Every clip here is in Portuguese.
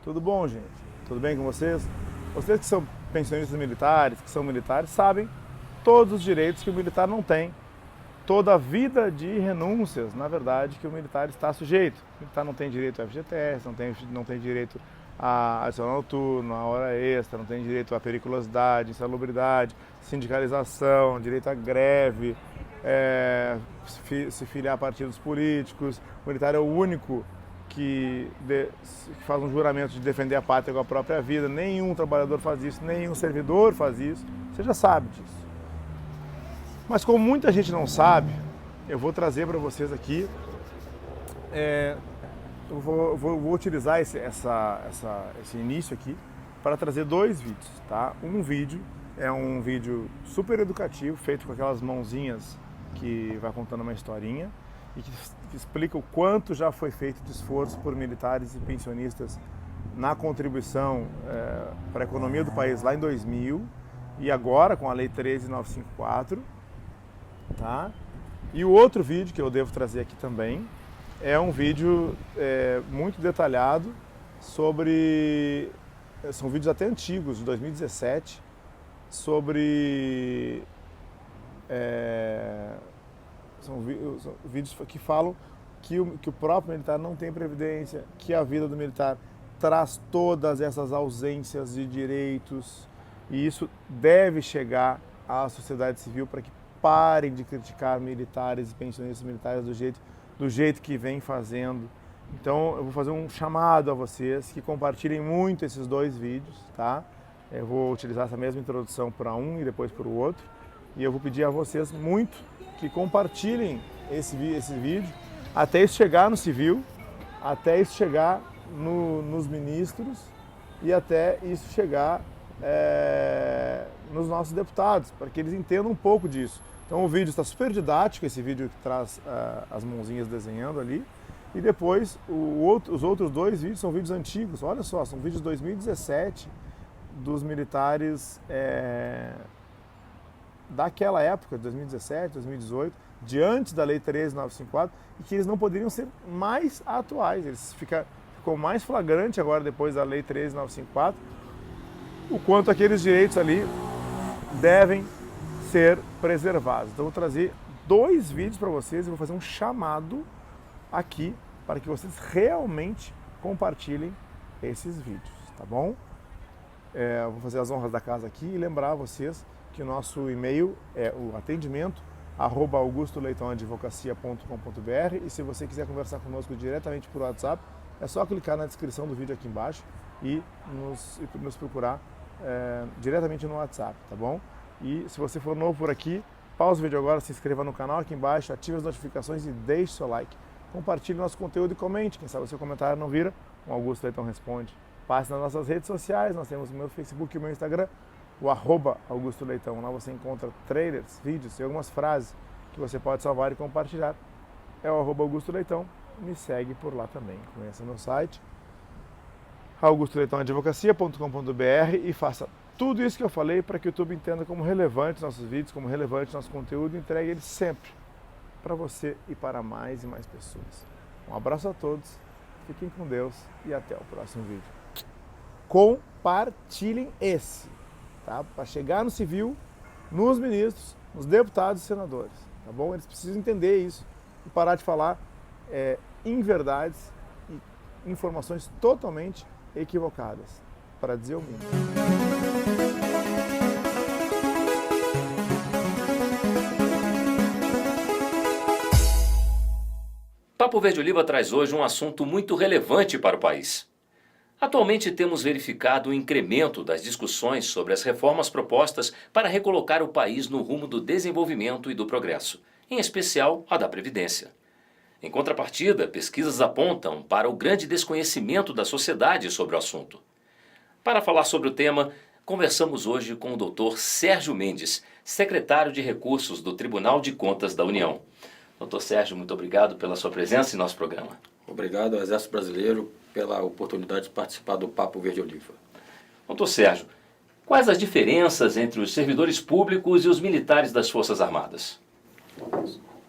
Tudo bom, gente? Tudo bem com vocês? Vocês que são pensionistas militares, que são militares, sabem todos os direitos que o militar não tem. Toda a vida de renúncias, na verdade, que o militar está sujeito. O militar não tem direito ao FGTS, não tem direito a adicional noturno, a hora extra, não tem direito à periculosidade, insalubridade, sindicalização, direito à greve, se filiar a partidos políticos. O militar é o único que faz um juramento de defender a pátria com a própria vida. Nenhum trabalhador faz isso, nenhum servidor faz isso. Você já sabe disso. Mas como muita gente não sabe, eu vou trazer para vocês aqui, eu vou utilizar esse início aqui para trazer dois vídeos, tá? Um vídeo é um vídeo super educativo, feito com aquelas mãozinhas que vai contando uma historinha e que explica o quanto já foi feito de esforço por militares e pensionistas na contribuição para a economia do país lá em 2000 e agora com a Lei 13.954. Tá? E o outro vídeo que eu devo trazer aqui também é um vídeo muito detalhado sobre... São vídeos até antigos, de 2017, sobre... são vídeos que falam que o próprio militar não tem previdência, que a vida do militar traz todas essas ausências de direitos, e isso deve chegar à sociedade civil para que parem de criticar militares e pensionistas militares do jeito que vem fazendo. Então eu vou fazer um chamado a vocês que compartilhem muito esses dois vídeos, tá? Eu vou utilizar essa mesma introdução para um e depois para o outro. E eu vou pedir a vocês muito que compartilhem esse vídeo até isso chegar no civil, até isso chegar nos ministros e até isso chegar nos nossos deputados, para que eles entendam um pouco disso. Então o vídeo está super didático, esse vídeo que traz as mãozinhas desenhando ali. E depois os outros dois vídeos são vídeos antigos, olha só, são vídeos de 2017 dos militares daquela época, 2017, 2018, diante da Lei 13.954, e que eles não poderiam ser mais atuais. Ficou mais flagrante agora depois da Lei 13.954, o quanto aqueles direitos ali devem ser preservados. Então eu vou trazer dois vídeos para vocês e vou fazer um chamado aqui para que vocês realmente compartilhem esses vídeos, tá bom? Eu vou fazer as honras da casa aqui e lembrar vocês que o nosso e-mail é o atendimento@augustoleitãoadvocacia.com.br, e se você quiser conversar conosco diretamente por WhatsApp, é só clicar na descrição do vídeo aqui embaixo e nos procurar diretamente no WhatsApp, tá bom? E se você for novo por aqui, pausa o vídeo agora, se inscreva no canal aqui embaixo, ative as notificações e deixe seu like. Compartilhe nosso conteúdo e comente, quem sabe o seu comentário não vira, o Augusto Leitão responde. Passe nas nossas redes sociais, nós temos o meu Facebook e o meu Instagram, o @Augusto Leitão. Lá você encontra trailers, vídeos e algumas frases que você pode salvar e compartilhar. É o @Augusto Leitão, me segue por lá também. Conheça meu site, augustoleitãoadvocacia.com.br, e faça tudo isso que eu falei para que o YouTube entenda como relevantes nossos vídeos, como relevante nosso conteúdo, e entregue ele sempre para você e para mais e mais pessoas. Um abraço a todos, fiquem com Deus e até o próximo vídeo. Compartilhem esse, tá? Para chegar no civil, nos ministros, nos deputados e senadores, tá bom? Eles precisam entender isso e parar de falar inverdades e informações totalmente equivocadas, para dizer o mínimo. Papo Verde Oliva traz hoje um assunto muito relevante para o país. Atualmente temos verificado o incremento das discussões sobre as reformas propostas para recolocar o país no rumo do desenvolvimento e do progresso, em especial a da Previdência. Em contrapartida, pesquisas apontam para o grande desconhecimento da sociedade sobre o assunto. Para falar sobre o tema, conversamos hoje com o Dr. Sérgio Mendes, secretário de Recursos do Tribunal de Contas da União. Dr. Sérgio, muito obrigado pela sua presença em nosso programa. Obrigado ao Exército Brasileiro pela oportunidade de participar do Papo Verde Oliva. Dr. Sérgio, quais as diferenças entre os servidores públicos e os militares das Forças Armadas?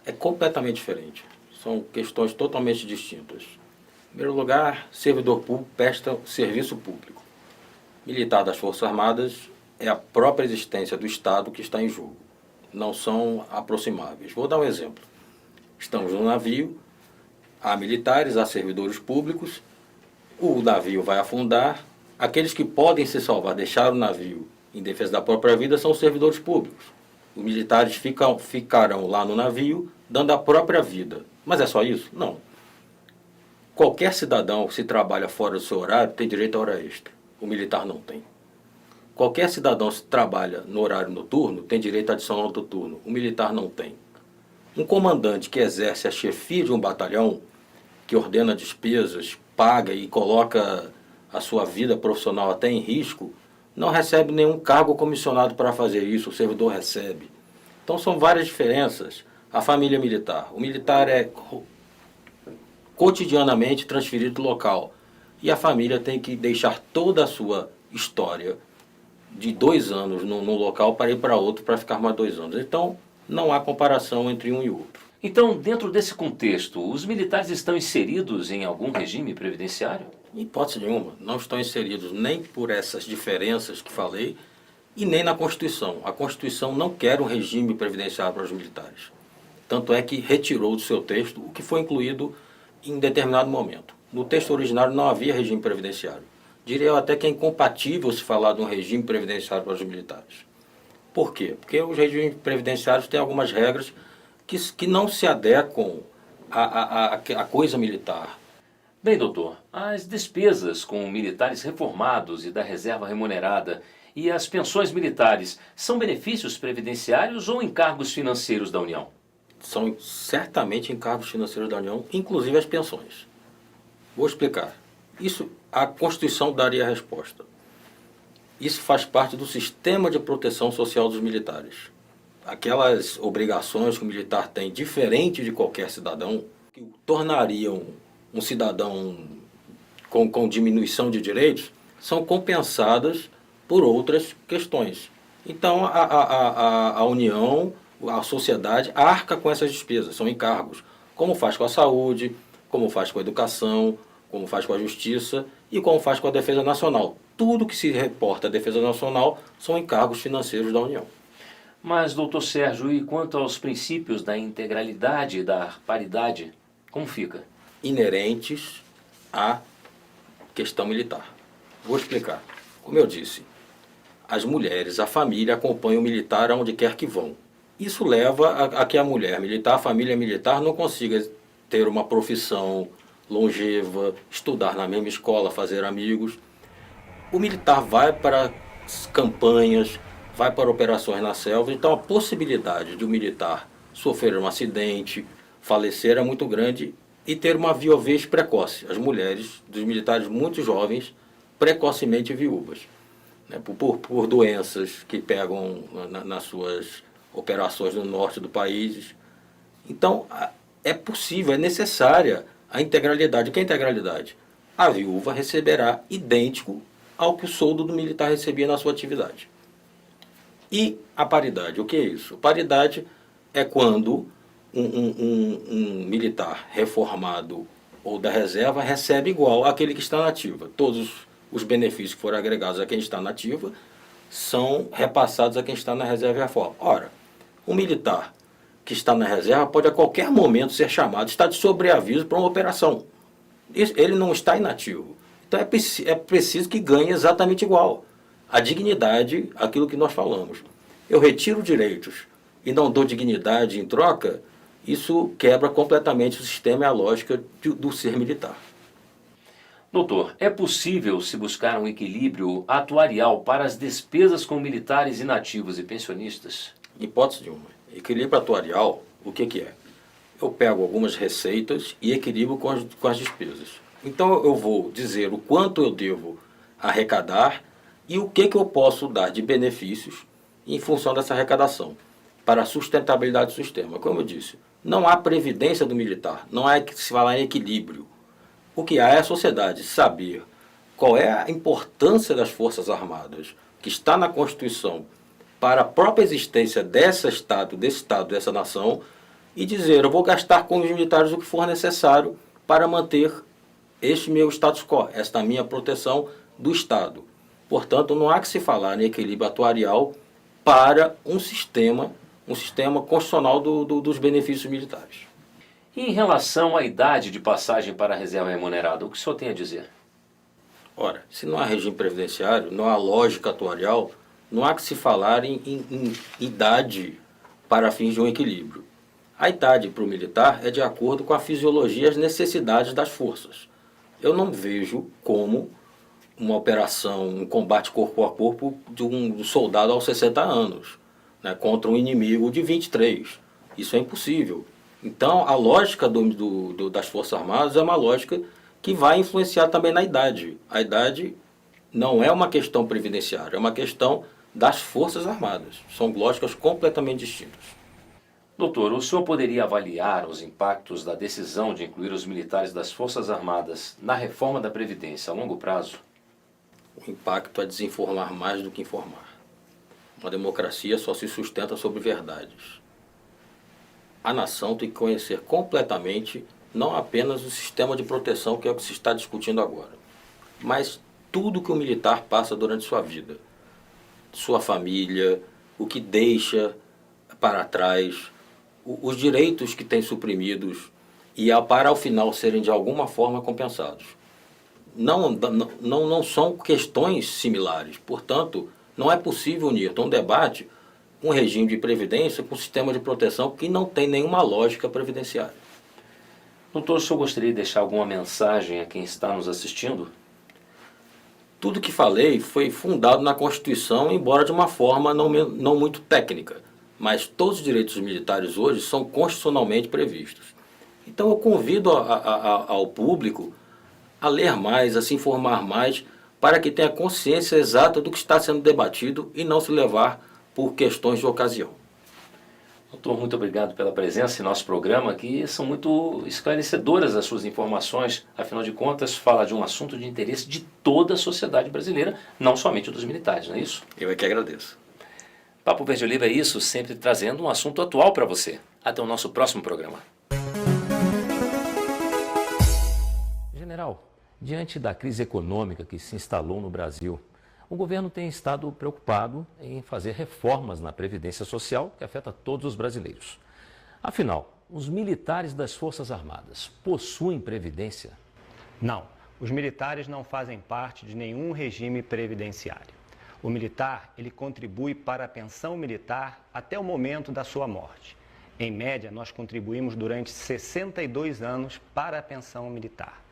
É completamente diferente. São questões totalmente distintas. Em primeiro lugar, servidor público presta serviço público. Militar das Forças Armadas é a própria existência do Estado que está em jogo. Não são aproximáveis. Vou dar um exemplo. Estamos num navio, há militares, há servidores públicos, o navio vai afundar, aqueles que podem se salvar, deixar o navio em defesa da própria vida, são os servidores públicos. Os militares ficarão lá no navio, dando a própria vida. Mas é só isso? Não. Qualquer cidadão, se trabalha fora do seu horário, tem direito a hora extra. O militar não tem. Qualquer cidadão, se trabalha no horário noturno, tem direito a adicional noturno. O militar não tem. Um comandante que exerce a chefia de um batalhão, que ordena despesas, paga e coloca a sua vida profissional até em risco, não recebe nenhum cargo comissionado para fazer isso, o servidor recebe. Então são várias diferenças. A família militar. O militar é cotidianamente transferido do local. E a família tem que deixar toda a sua história de 2 anos num local para ir para outro para ficar mais 2 anos. Então não há comparação entre um e outro. Então, dentro desse contexto, os militares estão inseridos em algum regime previdenciário? Em hipótese nenhuma, não estão inseridos nem por essas diferenças que falei e nem na Constituição. A Constituição não quer um regime previdenciário para os militares. Tanto é que retirou do seu texto o que foi incluído em determinado momento. No texto originário não havia regime previdenciário. Diria eu até que é incompatível se falar de um regime previdenciário para os militares. Por quê? Porque os regimes previdenciários têm algumas regras que não se adequam à coisa militar. Bem, doutor, as despesas com militares reformados e da reserva remunerada e as pensões militares são benefícios previdenciários ou encargos financeiros da União? São certamente encargos financeiros da União, inclusive as pensões. Vou explicar. Isso, a Constituição daria a resposta. Isso faz parte do sistema de proteção social dos militares. Aquelas obrigações que o militar tem, diferente de qualquer cidadão, que o tornariam um cidadão com diminuição de direitos, são compensadas por outras questões. Então, a União, a sociedade, arca com essas despesas, são encargos, como faz com a saúde, como faz com a educação, como faz com a justiça e como faz com a defesa nacional. Tudo que se reporta à defesa nacional são encargos financeiros da União. Mas, doutor Sérgio, e quanto aos princípios da integralidade e da paridade, como fica? Inerentes à questão militar. Vou explicar. Como eu disse, as mulheres, a família acompanham o militar aonde quer que vão. Isso leva a que a mulher militar, a família militar, não consiga ter uma profissão longeva, estudar na mesma escola, fazer amigos. O militar vai para campanhas, vai para operações na selva, então a possibilidade de o militar sofrer um acidente, falecer é muito grande e ter uma viuvez precoce. As mulheres dos militares muito jovens, precocemente viúvas, né, por doenças que pegam nas suas operações no norte do país. Então, é possível, é necessária a integralidade. O que é integralidade? A viúva receberá idêntico ao que o soldo do militar recebia na sua atividade. E a paridade, o que é isso? Paridade é quando um militar reformado ou da reserva recebe igual àquele que está na ativa. Todos os benefícios que foram agregados a quem está na ativa são repassados a quem está na reserva e reforma. Ora, um militar que está na reserva pode a qualquer momento ser chamado, está de sobreaviso para uma operação. Ele não está inativo. Então é preciso que ganhe exatamente igual. A dignidade, aquilo que nós falamos. Eu retiro direitos e não dou dignidade em troca, isso quebra completamente o sistema e a lógica do ser militar. Doutor, é possível se buscar um equilíbrio atuarial para as despesas com militares inativos e pensionistas? Hipótese nenhuma. Equilíbrio atuarial, o que é? Eu pego algumas receitas e equilibro com as despesas. Então eu vou dizer o quanto eu devo arrecadar e o que eu posso dar de benefícios em função dessa arrecadação para a sustentabilidade do sistema. Como eu disse, não há previdência do militar, não há que se falar em equilíbrio. O que há é a sociedade saber qual é a importância das Forças Armadas, que está na Constituição, para a própria existência desse Estado, dessa nação, e dizer, eu vou gastar com os militares o que for necessário para manter este meu status quo, esta minha proteção do Estado. Portanto, não há que se falar em equilíbrio atuarial para um sistema constitucional dos benefícios militares. E em relação à idade de passagem para a reserva remunerada, o que o senhor tem a dizer? Ora, se não há regime previdenciário, não há lógica atuarial, não há que se falar em idade para fins de um equilíbrio. A idade para o militar é de acordo com a fisiologia e as necessidades das forças. Eu não vejo como uma operação, um combate corpo a corpo de um soldado aos 60 anos, né, contra um inimigo de 23. Isso é impossível. Então, a lógica das Forças Armadas é uma lógica que vai influenciar também na idade. A idade não é uma questão previdenciária, é uma questão das Forças Armadas. São lógicas completamente distintas. Doutor, o senhor poderia avaliar os impactos da decisão de incluir os militares das Forças Armadas na reforma da Previdência a longo prazo? O impacto é desinformar mais do que informar. Uma democracia só se sustenta sobre verdades. A nação tem que conhecer completamente não apenas o sistema de proteção, que é o que se está discutindo agora, mas tudo que o militar passa durante sua vida. Sua família, o que deixa para trás, os direitos que tem suprimidos e para ao final serem de alguma forma compensados. Não são questões similares, portanto, não é possível unir num debate um regime de previdência com um sistema de proteção que não tem nenhuma lógica previdenciária. Doutor, o senhor gostaria de deixar alguma mensagem a quem está nos assistindo? Tudo que falei foi fundado na Constituição, embora de uma forma não muito técnica, mas todos os direitos militares hoje são constitucionalmente previstos. Então eu convido ao público a ler mais, a se informar mais, para que tenha consciência exata do que está sendo debatido e não se levar por questões de ocasião. Doutor, muito obrigado pela presença em nosso programa, que são muito esclarecedoras as suas informações. Afinal de contas, fala de um assunto de interesse de toda a sociedade brasileira, não somente dos militares, não é isso? Eu é que agradeço. Papo Verde Oliva é isso, sempre trazendo um assunto atual para você. Até o nosso próximo programa. General, diante da crise econômica que se instalou no Brasil, o governo tem estado preocupado em fazer reformas na Previdência Social que afeta todos os brasileiros. Afinal, os militares das Forças Armadas possuem previdência? Não, os militares não fazem parte de nenhum regime previdenciário. O militar, ele contribui para a pensão militar até o momento da sua morte. Em média, nós contribuímos durante 62 anos para a pensão militar.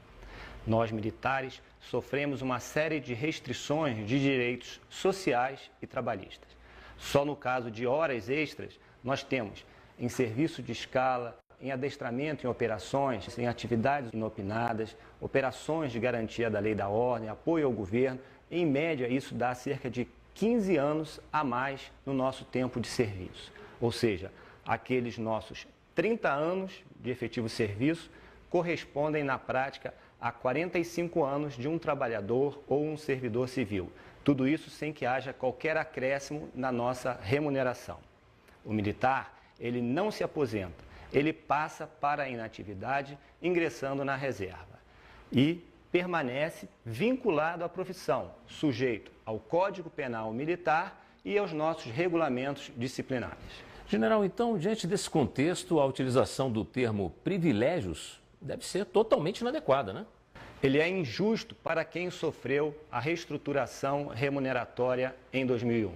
Nós, militares, sofremos uma série de restrições de direitos sociais e trabalhistas. Só no caso de horas extras, nós temos em serviço de escala, em adestramento em operações, em atividades inopinadas, operações de garantia da lei e da ordem, apoio ao governo. Em média, isso dá cerca de 15 anos a mais no nosso tempo de serviço. Ou seja, aqueles nossos 30 anos de efetivo serviço correspondem, na prática, a 45 anos de um trabalhador ou um servidor civil. Tudo isso sem que haja qualquer acréscimo na nossa remuneração. O militar, ele não se aposenta, ele passa para a inatividade ingressando na reserva e permanece vinculado à profissão, sujeito ao Código Penal Militar e aos nossos regulamentos disciplinares. General, então, diante desse contexto, a utilização do termo privilégios deve ser totalmente inadequada, né? Ele é injusto para quem sofreu a reestruturação remuneratória em 2001.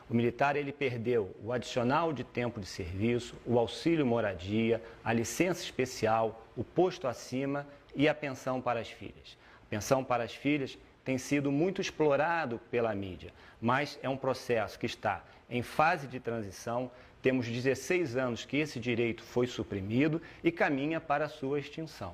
O militar, ele perdeu o adicional de tempo de serviço, o auxílio moradia, a licença especial, o posto acima e a pensão para as filhas. A pensão para as filhas tem sido muito explorado pela mídia, mas é um processo que está em fase de transição. Temos 16 anos que esse direito foi suprimido e caminha para a sua extinção.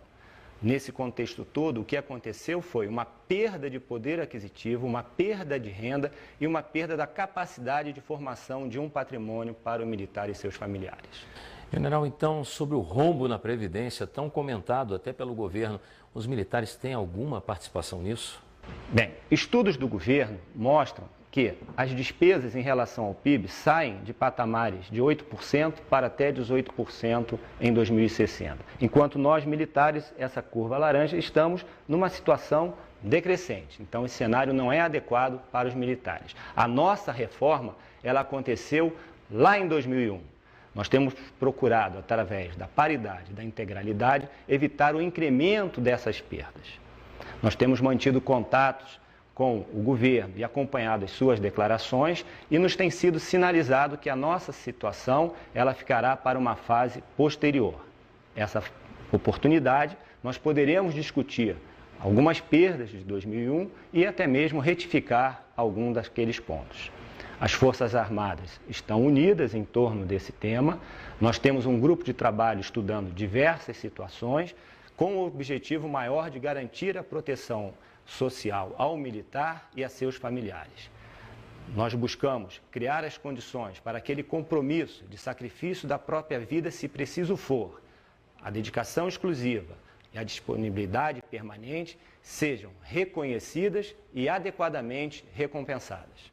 Nesse contexto todo, o que aconteceu foi uma perda de poder aquisitivo, uma perda de renda e uma perda da capacidade de formação de um patrimônio para o militar e seus familiares. General, então, sobre o rombo na Previdência, tão comentado até pelo governo, os militares têm alguma participação nisso? Bem, estudos do governo mostram que as despesas em relação ao PIB saem de patamares de 8% para até 18% em 2060. Enquanto nós, militares, essa curva laranja, estamos numa situação decrescente. Então, esse cenário não é adequado para os militares. A nossa reforma, ela aconteceu lá em 2001. Nós temos procurado, através da paridade, da integralidade, evitar o incremento dessas perdas. Nós temos mantido contatos com o governo e acompanhado as suas declarações e nos tem sido sinalizado que a nossa situação ela ficará para uma fase posterior. Essa oportunidade nós poderemos discutir algumas perdas de 2001 e até mesmo retificar algum daqueles pontos. As Forças Armadas estão unidas em torno desse tema. Nós temos um grupo de trabalho estudando diversas situações com o objetivo maior de garantir a proteção social ao militar e a seus familiares. Nós buscamos criar as condições para aquele compromisso de sacrifício da própria vida, se preciso for, a dedicação exclusiva e a disponibilidade permanente sejam reconhecidas e adequadamente recompensadas.